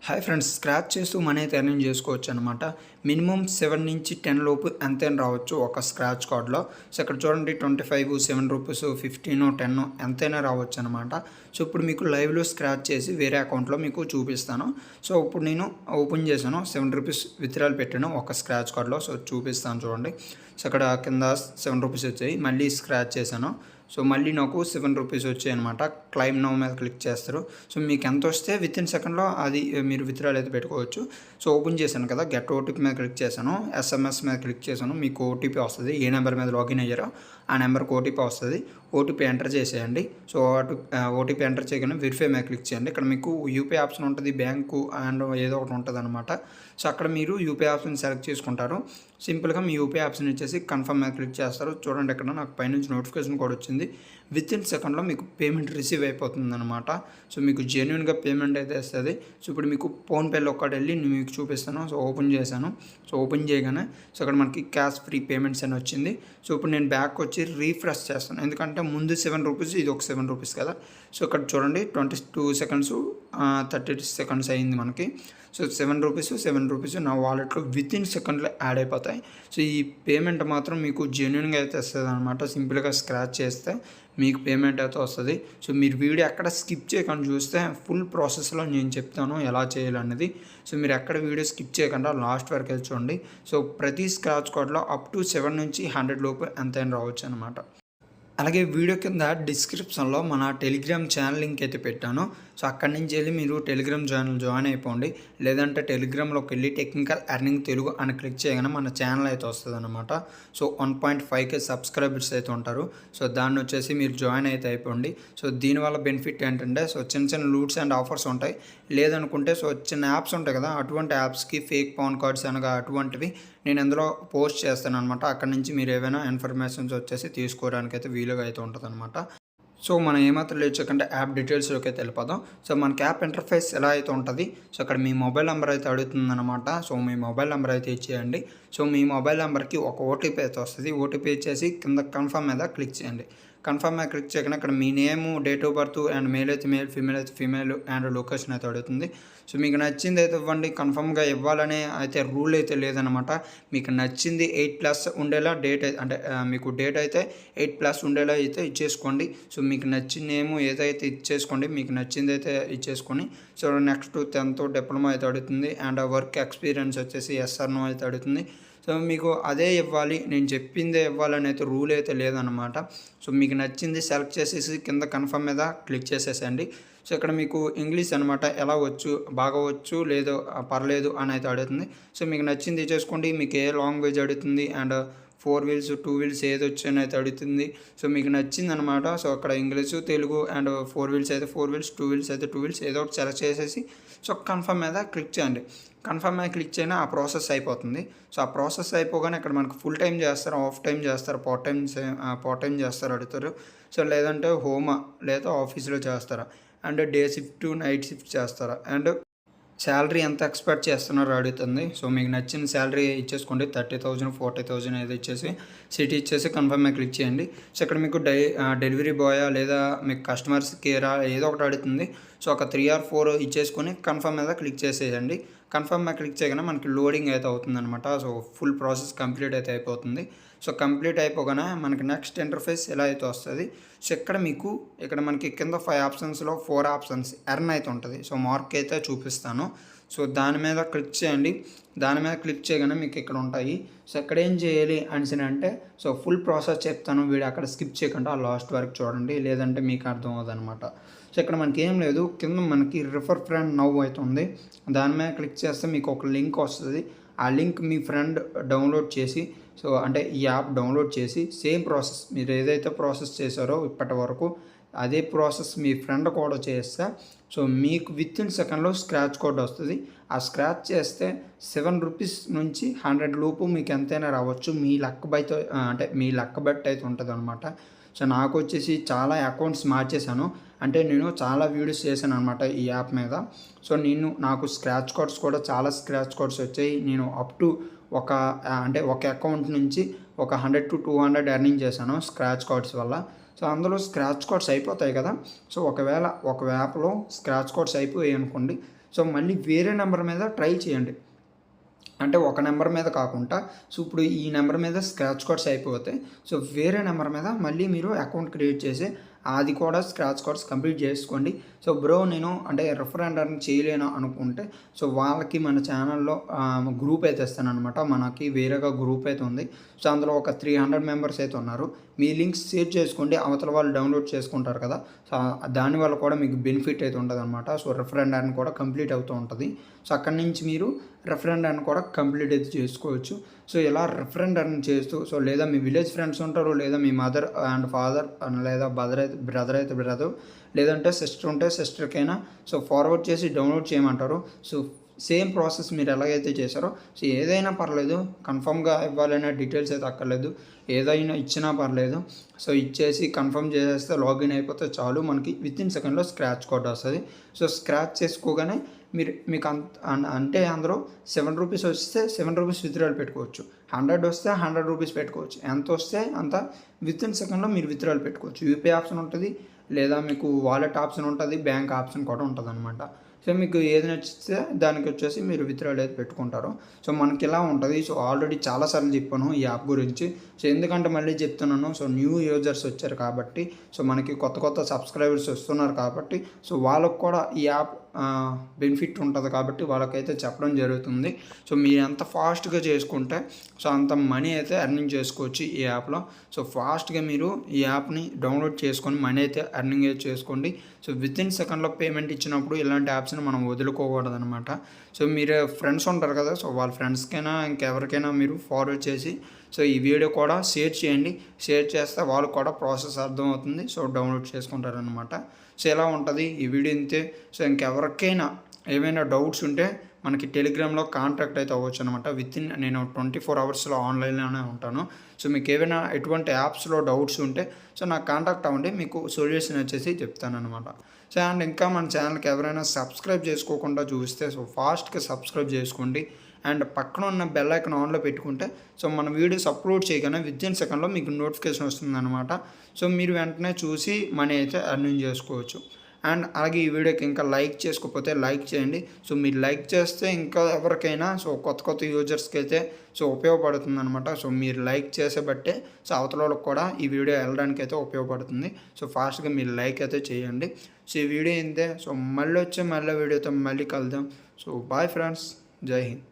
Hi friends, scratch చేస్తూ money అయితే earning చేసుకోవచ్చు అనమాట. మినిమం 7 నుంచి 10 లోపు ఎంతైనా రావచ్చు ఒక స్క్రాచ్ కార్డ్లో. సో ఇక్కడ చూడండి 25, 7 రూపీస్, 15, 10 ఎంతైనా రావచ్చు అనమాట. సో ఇప్పుడు మీకు లైవ్లో స్క్రాచ్ చేసి వేరే అకౌంట్లో మీకు చూపిస్తాను. సో ఇప్పుడు నేను ఓపెన్ చేశాను, 7 రూపీస్ విత్డ్రాల్ పెట్టాను ఒక స్క్రాచ్ కార్డ్లో. సో చూపిస్తాను చూడండి. సో అక్కడ కింద 7 రూపీస్ వచ్చాయి, మళ్ళీ స్క్రాచ్ చేశాను. సో మళ్ళీ నాకు 7 రూపీస్ వచ్చాయి అనమాట. క్లైమ్ నౌ మీద క్లిక్ చేస్తారు. సో మీకు ఎంత వస్తే విత్ ఇన్ సెకండ్లో అది మీరు విత్డ్రాల్ అయితే పెట్టుకోవచ్చు. సో ఓపెన్ చేశాను కదా, గెట్ ఓటీపీ మీద క్లిక్ చేశాను, ఎస్ఎంఎస్ మీద క్లిక్ చేశాను. మీకు ఓటీపీ వస్తుంది, ఏ నెంబర్ మీద లాగిన్ అయ్యారో ఆ నెంబర్కి ఓటీపీ వస్తుంది. ఓటీపీ ఎంటర్ చేసేయండి. సో ఓటీపీ ఎంటర్ చేయగానే వెరిఫై మీద క్లిక్ చేయండి. ఇక్కడ మీకు యూపీఐ ఆప్షన్ ఉంటుంది, బ్యాంకు అండ్ ఏదో ఒకటి ఉంటుంది అనమాట. సో అక్కడ మీరు యూపీఐ ఆప్షన్ సెలెక్ట్ చేసుకుంటారు. సింపుల్గా మీ యూపీఐ ఆప్షన్ ఇచ్చేసి కన్ఫర్మ్ మీద క్లిక్ చేస్తారు. చూడండి ఇక్కడ నాకు పైనుంచి నోటిఫికేషన్ కూడా వచ్చింది. విత్ ఇన్ సెకండ్లో మీకు పేమెంట్ రిసీవ్ అయిపోతుంది అనమాట. సో మీకు జెన్యున్గా పేమెంట్ అయితే వస్తుంది. సో ఇప్పుడు మీకు ఫోన్పేలో ఒక్కటి వెళ్ళి నేను మీకు చూపిస్తాను. సో ఓపెన్ చేశాను. సో ఓపెన్ చేయగానే సో అక్కడ మనకి క్యాష్ ఫ్రీ పేమెంట్స్ అని వచ్చింది. సో ఇప్పుడు నేను బ్యాక్ వచ్చి రీఫ్రెష్ చేస్తాను, ఎందుకంటే ముందు 7 రూపీస్, ఇది ఒక 7 రూపీస్ కదా. సో ఇక్కడ చూడండి 22 సెకండ్స్ 30 సెకండ్స్ అయింది మనకి. సో 7 రూపీస్ నా వాలెట్లో విత్ ఇన్ సెకండ్లో యాడ్ అయిపోతాయి. సో ఈ పేమెంట్ మాత్రం మీకు జెన్యున్గా అయితే వస్తుంది అనమాట. సింపుల్గా స్క్రాచ్ చేస్తే మీకు పేమెంట్ అయితే వస్తుంది. సో మీరు వీడియో ఎక్కడ స్కిప్ చేయకుండా చూస్తే ఫుల్ ప్రాసెస్లో నేను చెప్తాను ఎలా చేయాలనేది. సో మీరు ఎక్కడ వీడియో స్కిప్ చేయకుండా లాస్ట్ వరకు అయితే చూడండి. సో ప్రతి స్క్రాచ్ కార్డ్లో అప్ టు 7 నుంచి 100 లోపు ఎంతైనా రావచ్చు అనమాట. అలాగే వీడియో కింద డిస్క్రిప్షన్లో మన టెలిగ్రామ్ ఛానల్ లింక్ అయితే పెట్టాను. సో అక్కడి నుంచి వెళ్ళి మీరు టెలిగ్రామ్ ఛానల్ జాయిన్ అయిపోండి. లేదంటే టెలిగ్రామ్లోకి వెళ్ళి టెక్నికల్ ఎర్నింగ్ తెలుగు అని క్లిక్ చేయగానే మన ఛానల్ అయితే వస్తుంది అనమాట. సో 1.5K సబ్స్క్రైబర్స్ అయితే ఉంటారు. సో దాన్ని వచ్చేసి మీరు జాయిన్ అయితే అయిపోండి. సో దీనివల్ల బెనిఫిట్ ఏంటంటే సో చిన్న లూట్స్ అండ్ ఆఫర్స్ ఉంటాయి. లేదనుకుంటే సో చిన్న యాప్స్ ఉంటాయి కదా, అటువంటి యాప్స్కి ఫేక్ పాన్ కార్డ్స్ అనగా అటువంటివి నేను అందులో పోస్ట్ చేస్తాను అనమాట. అక్కడి నుంచి మీరు ఏవైనా ఇన్ఫర్మేషన్స్ వచ్చేసి తీసుకోవడానికి అయితే వీలుగా అయితే ఉంటుంది అనమాట. సో మనం ఏమాత్రం లేచకంటే యాప్ డీటెయిల్స్లోకి అయితే వెళ్ళిపోదాం. సో మనకి యాప్ ఇంటర్ఫేస్ ఎలా అయితే ఉంటుంది, సో అక్కడ మీ మొబైల్ నెంబర్ అయితే అడుగుతుందన్నమాట. సో మీ మొబైల్ నెంబర్ అయితే ఇచ్చేయండి. సో మీ మొబైల్ నెంబర్కి ఒక ఓటీపీ అయితే వస్తుంది. ఓటీపీ ఇచ్చేసి కింద కన్ఫర్మ్ మీద క్లిక్ చేయండి. కన్ఫర్మ్ మీద క్లిక్ చేయగానే ఇక్కడ మీ name, date of birth and male అయితే మేల్, ఫీమేల్ అయితే ఫీమేల్ అండ్ లొకేషన్ అయితే అడుగుతుంది. సో మీకు నచ్చింది అయితే ఇవ్వండి. కన్ఫర్మ్గా ఇవ్వాలనే అయితే రూల్ అయితే లేదనమాట. మీకు నచ్చింది 8+ ఉండేలా డేట్ అంటే మీకు డేట్ అయితే 8+ ఉండేలా అయితే ఇచ్చేసుకోండి. సో మీకు నచ్చిన నేము ఏదైతే ఇచ్చేసుకోండి, మీకు నచ్చింది అయితే ఇచ్చేసుకొని. సో నెక్స్ట్ 10th డిప్లొమా అయితే అడుగుతుంది అండ్ వర్క్ ఎక్స్పీరియన్స్ వచ్చేసి ఎస్ఆర్నో అయితే అడుగుతుంది. సో మీకు అదే ఇవ్వాలి, నేను చెప్పిందే ఇవ్వాలని అయితే రూల్ అయితే లేదనమాట. సో మీకు నచ్చింది సెలెక్ట్ చేసేసి కింద కన్ఫర్మ్ మీద క్లిక్ చేసేసండి. సో ఇక్కడ మీకు ఇంగ్లీష్ అనమాట, ఎలా వచ్చు, బాగా వచ్చు, లేదో పర్లేదు అని అయితే అడుగుతుంది. సో మీకు నచ్చింది చేసుకోండి. మీకు ఏ లాంగ్వేజ్ అడుగుతుంది అండ్ 4 వీల్స్ 2 వీల్స్ ఏది వచ్చని అయితే అడుగుతుంది. సో మీకు నచ్చింది అనమాట. సో అక్కడ ఇంగ్లీషు, తెలుగు అండ్ 4 వీల్స్ అయితే 4 వీల్స్, 2 వీల్స్ అయితే 2 వీల్స్ ఏదో ఒకటి సెలెక్ట్ చేసేసి సో కన్ఫర్మ్ మీద క్లిక్ చేయండి. కన్ఫర్మ్ మీద క్లిక్ చేయనా ఆ ప్రాసెస్ అయిపోతుంది. సో ఆ ప్రాసెస్ అయిపోగానే ఇక్కడ మనకు ఫుల్ టైం చేస్తారు, హాఫ్ టైం చేస్తారు, పార్ట్ టైం చేస్తారు అడుగుతారు. సో లేదంటే హోమ్ లేదా ఆఫీస్లో చేస్తారా and day shift, night shift చేస్తారా అండ్ శాలరీ ఎంత ఎక్స్పెక్ట్ చేస్తున్నారో అడుగుతుంది. సో మీకు నచ్చిన శాలరీ ఇచ్చేసుకోండి, 30,000, 40,000 ఏదో ఇచ్చేసి సిటీ ఇచ్చేసి కన్ఫర్మ్ మీద క్లిక్ చేయండి. సో ఇక్కడ మీకు డెలివరీ బాయా లేదా మీకు కస్టమర్స్ కేరా ఏదో ఒకటి అడుగుతుంది. సో ఒక 3 or 4 ఇచ్చేసుకొని కన్ఫర్మ్ మీద క్లిక్ చేసేయండి. కన్ఫర్మ్ మీద క్లిక్ చేయగానే మనకి లోడింగ్ అయితే అవుతుందన్నమాట. సో ఫుల్ ప్రాసెస్ కంప్లీట్ అయితే అయిపోతుంది. సో కంప్లీట్ అయిపోగానే మనకి నెక్స్ట్ ఇంటర్ఫేస్ ఎలా అయితే వస్తుంది. సో ఇక్కడ మనకి కింద 5 ఆప్షన్స్లో 4 ఆప్షన్స్ ఎర్న్ అయితే ఉంటుంది. సో మార్క్ అయితే చూపిస్తాను. సో దాని మీద క్లిక్ చేయండి. దాని మీద క్లిక్ చేయగానే మీకు ఇక్కడ ఉంటాయి. సో ఎక్కడ ఏం చేయాలి అంటే సో ఫుల్ ప్రాసెస్ చెప్తాను, వీడియో అక్కడ స్కిప్ చేయకుండా లాస్ట్ వరకు చూడండి, లేదంటే మీకు అర్థం అవ్వదన్నమాట. సో ఇక్కడ మనకి ఏం లేదు, కింద మనకి రిఫర్ ఫ్రెండ్ నౌ అయితే ఉంది. దాని మీద క్లిక్ చేస్తే మీకు ఒక లింక్ వస్తుంది. ఆ లింక్ మీ ఫ్రెండ్ డౌన్లోడ్ చేసి సో అంటే ఈ యాప్ డౌన్లోడ్ చేసి సేమ్ ప్రాసెస్ మీరు ఏదైతే ప్రాసెస్ చేశారో ఇప్పటి వరకు అదే ప్రాసెస్ మీ ఫ్రెండ్ కూడా చేస్తే సో మీకు విత్ ఇన్ సెకండ్లో స్క్రాచ్ కోడ్ వస్తుంది. ఆ స్క్రాచ్ చేస్తే 7 రూపీస్ నుంచి 100 లోపు మీకు ఎంతైనా రావచ్చు. మీ లక్ బైతో అంటే మీ లక్ బట్టి అయితే ఉంటుంది అనమాట. సో నాకు వచ్చేసి చాలా అకౌంట్స్ మార్చేశాను, అంటే నేను చాలా వీడియోస్ చేశాను అనమాట ఈ యాప్ మీద. సో నాకు స్క్రాచ్ కార్డ్స్ కూడా చాలా స్క్రాచ్ కార్డ్స్ వచ్చాయి. నేను అప్ టు ఒక అకౌంట్ నుంచి ఒక 100 to 200 ఎర్నింగ్ చేశాను స్క్రాచ్ కార్డ్స్ వల్ల. సో అందులో స్క్రాచ్ కార్డ్స్ అయిపోతాయి కదా. సో ఒకవేళ ఒక యాప్లో స్క్రాచ్ కార్డ్స్ అయిపోయాయి అనుకోండి, సో మళ్ళీ వేరే నెంబర్ మీద ట్రై చేయండి. అంటే ఒక నెంబర్ మీద కాకుండా సో ఇప్పుడు ఈ నెంబర్ మీద స్క్రాచ్ కార్డ్స్ అయిపోతాయి. సో వేరే నెంబర్ మీద మళ్ళీ మీరు అకౌంట్ క్రియేట్ చేసి అది కూడా స్క్రాచ్ కార్డ్స్ కంప్లీట్ చేసుకోండి. సో బ్రో నేను అంటే రెఫర్ అండ్ ఎర్న్ చేయలేను అనుకుంటే సో వాళ్ళకి మన ఛానల్లో గ్రూప్ అయితే ఇస్తానన్నమాట. మనకి వేరేగా గ్రూప్ అయితే ఉంది. సో అందులో ఒక 300 మెంబర్స్ అయితే ఉన్నారు. మీ లింక్స్ షేర్ చేసుకోండి, అవతల వాళ్ళు డౌన్లోడ్ చేసుకుంటారు కదా. సో దానివల్ల కూడా మీకు బెనిఫిట్ అయితే ఉంటుందన్నమాట. సో రెఫర్ అండ్ ఎర్న్ కూడా కంప్లీట్ అవుతూ ఉంటుంది. సో అక్కడి నుంచి మీరు రెఫర్ అండ్ ఎర్న్ కూడా కంప్లీట్ అయితే చేసుకోవచ్చు. సో ఇలా రెఫర్ అండ్ ఎర్న్ చేస్తూ సో లేదా మీ విలేజ్ ఫ్రెండ్స్ ఉంటారు, లేదా మీ మదర్ అండ్ ఫాదర్ లేదా బ్రదర్ అయితే బ్రదర్, లేదంటే సిస్టర్ ఉంటే సిస్టర్కైనా సో ఫార్వర్డ్ చేసి డౌన్లోడ్ చేయమంటారు. సో సేమ్ ప్రాసెస్ మీరు ఎలాగైతే చేశారో సో ఏదైనా పర్లేదు, కన్ఫర్మ్గా ఇవ్వాలనే డీటెయిల్స్ అయితే అక్కర్లేదు, ఏదైనా ఇచ్చినా పర్లేదు. సో ఇచ్చేసి కన్ఫర్మ్ చేసేస్తే లాగిన్ అయిపోతే చాలు, మనకి వితిన్ సెకండ్లో స్క్రాచ్ కార్డ్ వస్తుంది. సో స్క్రాచ్ చేసుకోగానే మీకు అంటే అందులో 7 రూపీస్ వస్తే 7 రూపీస్ విత్డ్రాల్ పెట్టుకోవచ్చు, 100 వస్తే 100 రూపీస్ పెట్టుకోవచ్చు, ఎంత వస్తే అంత వితిన్ సెకండ్లో మీరు విత్డ్రాల్ పెట్టుకోవచ్చు. యూపీఐ ఆప్షన్ ఉంటుంది, లేదా మీకు వాలెట్ ఆప్షన్ ఉంటుంది, బ్యాంక్ ఆప్షన్ కూడా ఉంటుంది అనమాట. సో మీకు ఏది నచ్చితే దానికి వచ్చేసి మీరు విత్డ్రాల్ అయితే పెట్టుకుంటారు. సో మనకి ఇలా ఉంటుంది. సో ఆల్రెడీ చాలాసార్లు చెప్పాను ఈ యాప్ గురించి. సో ఎందుకంటే మళ్ళీ చెప్తున్నాను, సో న్యూ యూజర్స్ వచ్చారు కాబట్టి, సో మనకి కొత్త సబ్స్క్రైబర్స్ వస్తున్నారు కాబట్టి సో వాళ్ళకు కూడా ఈ యాప్ బెనిఫిట్ ఉంటుంది కాబట్టి వాళ్ళకైతే చెప్పడం జరుగుతుంది. సో మీరు ఎంత ఫాస్ట్గా చేసుకుంటే సో అంత మనీ అయితే ఎర్నింగ్ చేసుకోవచ్చు ఈ యాప్లో. సో ఫాస్ట్గా మీరు ఈ యాప్ని డౌన్లోడ్ చేసుకొని మనీ అయితే ఎర్నింగ్ చేసుకోండి. సో వితిన్ సెకండ్లో పేమెంట్ ఇచ్చినప్పుడు ఇలాంటి యాప్స్ని మనం వదులుకోకూడదు అనమాట. సో మీరు ఫ్రెండ్స్ ఉంటారు కదా, సో వాళ్ళ ఫ్రెండ్స్కైనా ఇంకెవరికైనా మీరు ఫార్వర్డ్ చేసి సో ఈ వీడియో కూడా షేర్ చేయండి. షేర్ చేస్తే వాళ్ళకు కూడా ప్రాసెస్ అర్థమవుతుంది. So download చేసుకుంటారనమాట. సో ఎలా ఉంటుంది ఈ వీడియో ఇంతే. సో ఇంకెవరికైనా ఏమైనా డౌట్స్ ఉంటే మనకి టెలిగ్రామ్లో కాంటాక్ట్ అయితే అవ్వచ్చు అనమాట. నేను 24 అవర్స్లో ఆన్లైన్లోనే ఉంటాను. సో మీకు ఏమైనా ఎటువంటి యాప్స్లో డౌట్స్ ఉంటే సో నాకు కాంటాక్ట్ అవ్వండి, మీకు సొల్యూషన్ వచ్చేసి చెప్తానమాట. సో అండ్ ఇంకా మన ఛానల్కి ఎవరైనా సబ్స్క్రైబ్ చేసుకోకుండా చూస్తే సో ఫాస్ట్గా సబ్స్క్రైబ్ చేసుకోండి. అండ్ పక్కన ఉన్న బెల్ ఐకాన్ ఆన్లో పెట్టుకుంటే సో మన వీడియోస్ అప్లోడ్ చేయగానే వితిన్ సెకండ్లో మీకు నోటిఫికేషన్ వస్తుందన్నమాట. సో మీరు వెంటనే చూసి మనీ అయితే ఎర్నింగ్ చేసుకోవచ్చు. అండ్ అలాగే ఈ వీడియోకి ఇంకా లైక్ చేసుకోకపోతే లైక్ చేయండి. సో మీరు లైక్ చేస్తే ఇంకా ఎవరికైనా సో కొత్త యూజర్స్కి అయితే సో ఉపయోగపడుతుంది అనమాట. సో మీరు లైక్ చేసే బట్టే సో అవతల వాళ్ళకి కూడా ఈ వీడియో వెళ్ళడానికి అయితే ఉపయోగపడుతుంది. సో ఫాస్ట్గా మీరు లైక్ అయితే చేయండి. సో ఈ వీడియో ఇంతే. సో మళ్ళీ వీడియోతో మళ్ళీ కలుద్దాం. సో బాయ్ ఫ్రెండ్స్, జై హింద్.